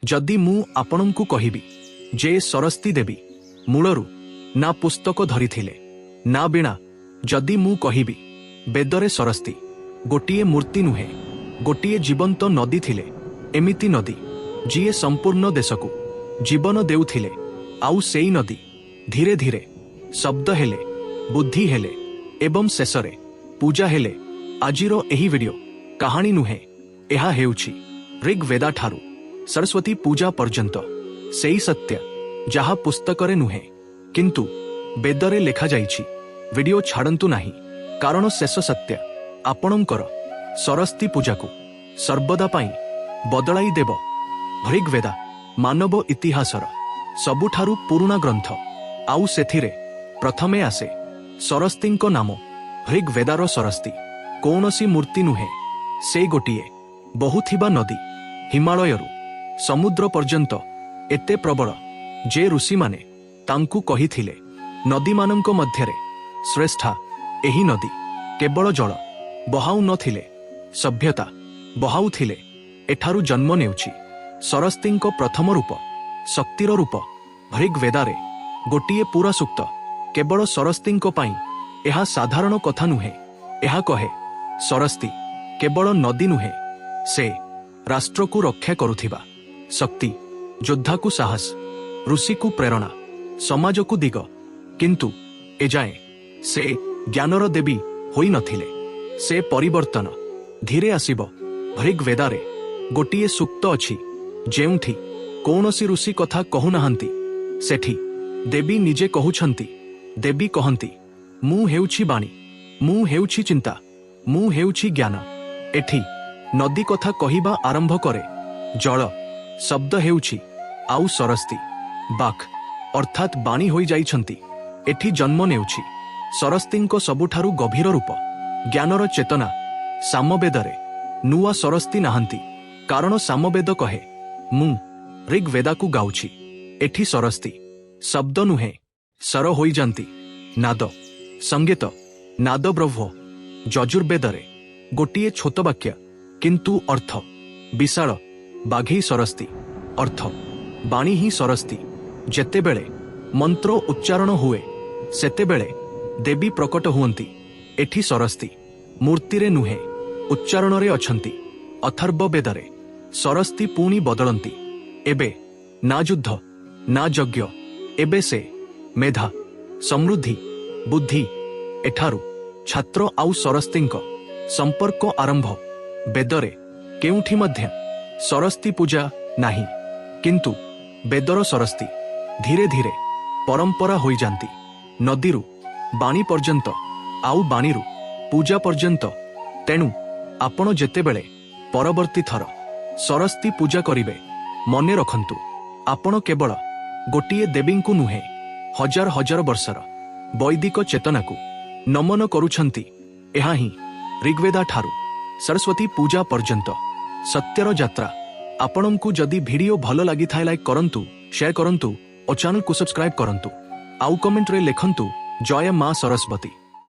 जदि मु आपणंकु कहिबी जे सरस्वती देवी मूलरू ना पुस्तक धरिथिले ना बीणा, जदि मु कहिबी वेदरे सरस्वती गोटिए मूर्ति नुहे गोटिए जीवंत नदी थिले, एमिति नदी जीए संपूर्ण देशकु जीवन देउथिले, आउ सेई नदी धीरे धीरे शब्द हेले, बुद्धि हेले एवं शेषरे पूजा हेले। आजिरो एही वीडियो कहानी नुहे, एहा हेउछि ऋग्वेदा ठारू सरस्वती पूजा पर्यंत सेई सत्य जहा पुस्तकरे नुहे किंतु वेदरे लेखा जाइछि। वीडियो छाड़ंतु नाही, कारण शेष सत्य आपणंकर सरस्वती पूजा को सर्वदा पाई बदलाई देव। ऋग्वेदा मानव इतिहासर सबुठारू पुराणा ग्रंथ, आउ सेथिरे प्रथमे आसे सरस्वतींको नाम। ऋग्वेदार सरस्वती कौनसी मूर्ति नुहे, से गोटिए बहुथिबा नदी हिमालयरू समुद्र पर्यंत एते प्रबल जे ऋषि माने तांकु कहिथिले नदी मानंको मध्यरे श्रेष्ठा एही नदी केवल जल बहाउ नथिले, सभ्यता बहाउथिले। एठारू जन्म नेउछि सरस्वतींको प्रथम रूप, शक्तिर रूप। ऋग्वेदारे गोटिए पूरा सूक्त केवल सरस्वतींको पाई। एहा साधारण कथा नुहे, एहा कहे सरस्वती केवल नदी नुहे, से राष्ट्र को रक्षा करुथिबा शक्ति, योद्धा को साहस, ऋषि को प्रेरणा, समाज को दिग। किंतु एजाए से ज्ञानर देवी होई नथिले, से परिवर्तन धीरे आसिब। ऋग्वेदारे गोटिए सूक्त अछि जेउठी कौनसी ऋषि कथा कहु नाहंती, सेठी देवी निजे कहुछंती। देवी कहंती मु हेउछि बाणी, मु हेउछि चिंता, मु हेउछि ज्ञान। एठी नदी कथा कहिबा आरंभ करे जल शब्द हेउछि, आउ सरस्वती बाक अर्थात बाणी होई जाइछंती। एठी जन्म नेउछि सरस्वतींको सबुठारू गभीर रूप, ज्ञानर चेतना। सामवेदरे नुआ सरस्वती नाहंती, कारण सामवेद कहे मु ऋग्वेदाकु गाउछि। एठी सरस्वती शब्द नुहे, सर होई जांती। नाद संगीत, नाद ब्रह्म। यजुर्वेदरे गोटिए छोट वाक्य किंतु अर्थ विशाल। बाघी सरस्वती अर्थ बाणी ही सरस्वती। जेतेबेले मंत्र उच्चारण हुए सेतेबेले देवी प्रकट हुअंती। एठी सरस्वती मूर्तिरे नुहे, उच्चारणरे अछंती। अथर्ववेदरे सरस्वती पुणी बदलंती। एबे ना युद्ध ना यज्ञ, एबे से मेधा, समृद्धि, बुद्धि। एठारू छात्र आउ सरस्वतींको संपर्क आरंभ। वेदरे केउठी मध्य सरस्वती पूजा नाही, किंतु वेदर सरस्वती धीरे धीरे परंपरा होई जांती। नदीरू बाणी पर्यंत, आउ बाणीरू पूजा पर्यंत। तेणु आपण जेतेबेले परवर्ती थर सरस्वती पूजा करिवे, मने रखंतु आपण केवल गोटिए देवींकु नुहे, हजार हजार वर्षर वैदिक चेतनाकु नमन करुछंती। एहा ही ऋग्वेदा ठारू सरस्वती पूजा पर्यंत सत्यर यात्रा। आपणंकु जदि वीडियो भल लागि थाए लाइक करंतु, शेयर करंतु और चैनल को सब्सक्राइब करंतु। आउ कमेंट रे लेखंतु जय मां सरस्वती।